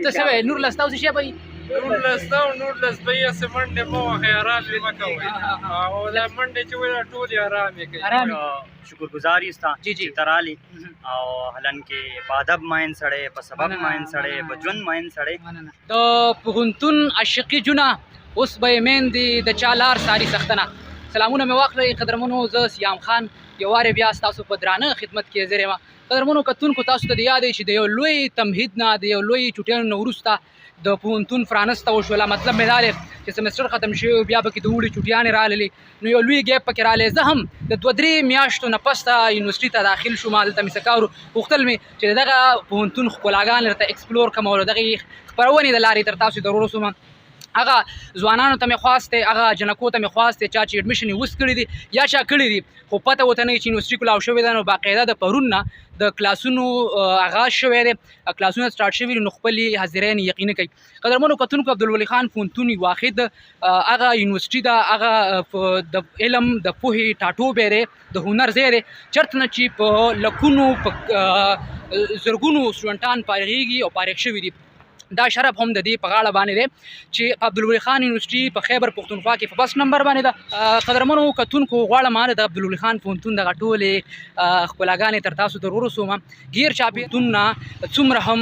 ته څه وایې نور لس تاسو شی به نور لس بیا سه منډه مو خیرات مې کوي او دا منډه چې ولا ټول آرام کوي آرام شکرګزاري ستا جی جی ترالی او هلن کې په ادب ماین سړی په سبب ماین سړی په ژوند ماین سړی د پوهنتون عاشقي جونه اوس به یې میندې د چا لار ساري سختنه سلامونه مې واخلئ قدرمنو زه سیام خان یو وارې بیا ستاسو په درانه خدمت کې حاضر یم قدرمنو کتونکو تاسو ته د یاد چې د یو لوی تمهید نه د یو لوی چوټیانو نه وروسته د پوهنتون فرانسته وشوله مطلب مې دا دی چې سمستر ختم شوی بیا پکې د اوړي چوټیانې راغللې نو یو لوی ګیپ پکې راغلی زه هم د 2-3 میاشتو نه پس ته یونیورسټي ته داخل شوم دلته مې څه کار غوښتل مې چې دغه پوهنتون ښکلاګان درته ایکسپلور کړم او د دغې خپرونې د لارې تر تاسو در ورسوم هغه ځوانانو ته مې خواست دی هغه جنکو ته مې خواست دی چا چې اډمیشن یې اوس کړي دي یا چا کړي دي خو پته ورته نه وي چې یونیورسټي کلاو شوې ده نو باقاعده د پرون نه د کلاسونو آغاز شوی دی کلاسونه سټارټ شوي دي نو خپلې حاضرین یقیني کوي قدرمنو کتونکو عبدالولي خان پوهنتون واحد هغه یونیورسټي ده هغه د علم د پوهې ټاټوبی دی د هنر ځای دی چېرته نه چې په لکونو په زرګونو سټوډنټان فارغېږي او فارغ شوي دي دا شرف هم د دې په غاړه باندې دی چې عبدالولي خان یونیورسټي په خیبر پښتونخوا کې په بس نمبر باندې ده قدرمنو کتونکو غواړم د عبدالولي خان پوهنتون دغه ټولې ښکلاګانې تر تاسو در ورسوم ګیر چاپېتون نه څومره هم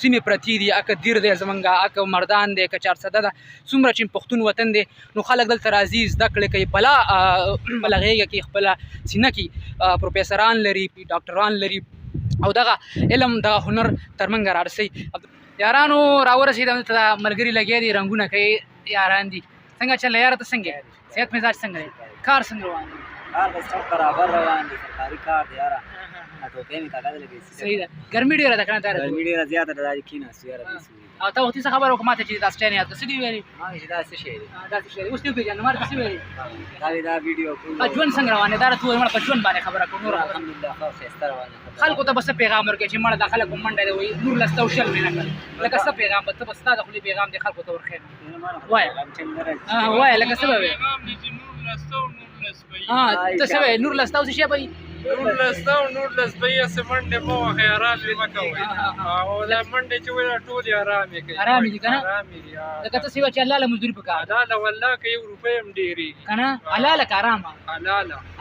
سیمې پرتې دي اکه دیر دی زمونږ اکه مردان دی که چارسده ده څومره چې پښتون وطن دی نو خلک دلته راځي زده کړې کوي خپله غېږه کې خپله سینه کې پروفیسران لري ډاکټران لري او دغه علم دغه هنر تر منځه رارسوي یارانو راورسېدم دلته ملګري لګیا دي رنګونه کوي یاران دي څنګه چل یاره ته څنګه صحت مزاج څنګه دی کار څنګه روان دی کار بس سب برابر روان دي سرکاري کار دی یاره ټوکې مې کاغذ لګېږي صحیح ده ګرمي ډېره ده که نه دا ګرمي ډېره زیاته ده دا چې کېناستو یاره داسې او ته وختي څه خبره وکړه ما ته چې دا سټین یاد څه دي ویلي چې دا څه شی دی دا څه شی دی اوس دې وپېژنم ما ته څه ویلي دا ویډیو په ژوند څنګه روان دی دا راته ووایه مړه په ژوند باندې خبره کوم نور الحمدلله ښه ښایسته روان دی خلکو ته به څه پیغام ورکوې چې مړه دا خلک به منډه دی وایي نور لسته او شل مې نه کړل لکه څه پیغام به ته به ستا د خولې پیغام دی خلکو ته ورښیم وایه وایه لکه څه به وایې ته څه وایې نور لسته او څه شی به وي نور لس بیا سه منډه مو خیرات مې کوي او دا منډه چې ولا ټول آرام کوي آرام دي که نه آرام دي لکه ته څه وایې چې الله له مزدوري پکار ده حلاله والله که 1 روپۍ هم ډېرېږي که نه حلاله که ارامه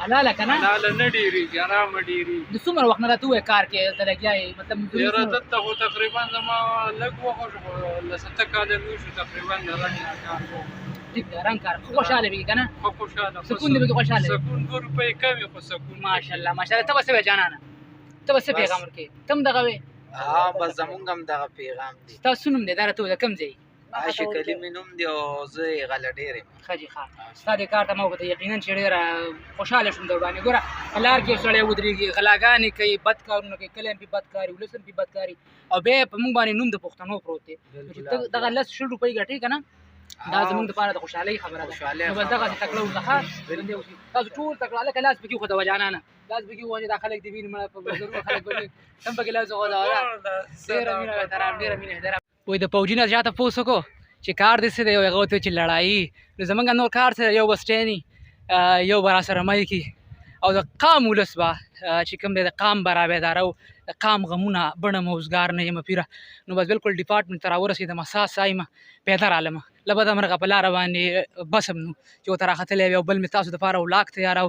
حلاله که نه حلاله نه ډېرېږي ارامه ډېرېږي د څومره وخت نه راته ووایه کار کې ته لګیا یې مطلب مزدوري یاره څومره؟ دلته خو تقریبا زما لږ وخت شو لسته کاله مې وشو تقریبا د رنګ کار کوم ټیک ده رنګ کار خو خوشحاله وي که نه خو خوشحاله سکون دې پکې خوشحاله وي سکون 2 روپۍ کم خو سکون ماشاءالله ماشاءالله ته به څه وایې جانانه ته به څه پیغام ورکوې ته هم دغه وې بس زمونږ هم دغه پیغام دی ستاسو نوم دی دا راته ووایه د کوم ځای عاشق علي مې نوم دی او زه یې غله ډېر یم ښه جي ښه ستا دې کار ته ما وکړه یقینا چې ډېره خوشحاله شوم در باندې ګوره په لار کې یو سړی ودرېږي غلاګانې کوي بد کارونه کوي کلی هم پې بد کاري ولس هم پې بد کاري او بیا یې په موږ باندې نوم د پښتنو پروت دی نو چې ته دغه 10-10 روپۍ ګټې که نه دا زموږ دپاره د خوشحالۍ خبره ده نو بس دغسې تکړه وځه تاسو ټول تکړه هلکه لاس پکې وښوده وجانانه لاس پکې ووایه دا خلک دې ویني مړه په بزرګو خلک به هم پکې لاس وغځوه ډېره مینه او احترام ډېره مینه احترام وایي د پوجي نه چاته پوس وکړو چې کار دې څه دی هغه ورته چې لړایي نو زمونږ نور کار څه یو به سټیني یو به راسره می کړي او د قام ولس به چې کوم دی د قام به رابېدارو د قام غمونه بڼم اوزګار نه یم پیره نو بس بالکل ډپارټمنټ ته راورسېدم ساس سایمه پیدا رالمه له بده مرغه په لاره باندې بس هم نو چې ورته راختلی وي او بل مې تاسو دپاره ولاک تیارو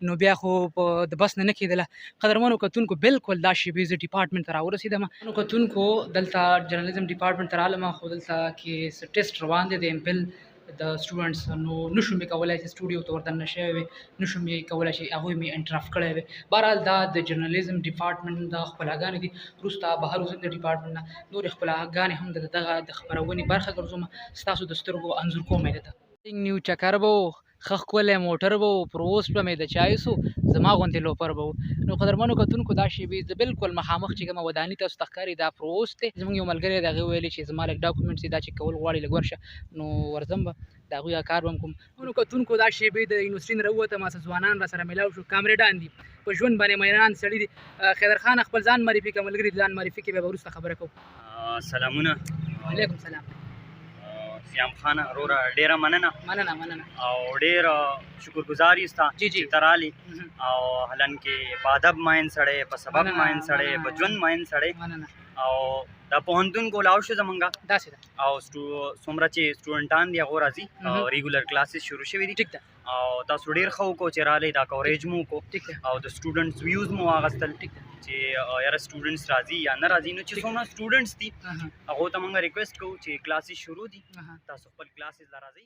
نو بیا خو د بس نه کېدله قدرمنو کتونکو بالکل دا شېبې زه ډپارټمنټ ته راورسېدم نو کتونکو دلته جرنالیزم ډپارټمنټ ته رالم خو دلته کې څه ټیسټ روان دی د امپل د سټوډنټس نو نشو مې کولی چې سټوډیو ته ورته نشوی وي نشو مې کولی چې هغوی مې انټرف کړی وي بهرحال دا د جرنالیزم ډپارټمنټ د ښکلاګانې دي وروسته بهر وزم د ډپارټمنټ نه نورې ښکلاګانې هم د دغه د خپرونې برخه ګرځوم ستاسو د سترګو انځور کوم یې دته نیو چکر به و ښه ښکلی موټر به و پروسټ به مې د چایسو زما غوندې لوپر به و نو قدرمنو کتونکو دا شېبې زه بالکل مخامخ چې کومه وداني تاسو ته ښکاري دا پروسټ دی زموږ یو ملګری دی هغې ویلي چې زما لږ ډاکومنټس دي دا چې کول غواړي لږ ورشه نو ورځم به د هغوی کار به هم کوم نو کتونکو دا شېبې د یونیورسټي نه راووتم څه ځوانان را سره میلاو شو کامریډان دي په ژوند باندې میران سړي دي خیدر خان خپل ځان معرفي کړه ملګري ځان معرفي کړي بیا به وروسته خبره کوو سلامونه وعلیکم سلام سیام خان وروره ډېره مننه او ډېر شکرګزار یې ستا جی جی چې ته رالې او هلن کې په ادب ماین سړی په سبب ماین سړی په ژوند ماین سړی مننه او دا پوهنتون کو لاو شو زمونږه داسې ده او څومره چې سټوډنټان دي هغه راځي او ریګولر کلاسز شروع شوي دي ټیک ده او تاسو ډېر ښه وکړو چې رالی دا کوریج مو وکړو ټیک ده او د سټوډنټس ویوز مو واخیستل ټیک ده چې یاره سټوډنټس راځي یا نه راځي نو چې څومره سټوډنټس دي هغو ته موږ ریکویسټ کوو چې کلاسز شروع دي تاسو خپل کلاسز لا راځئ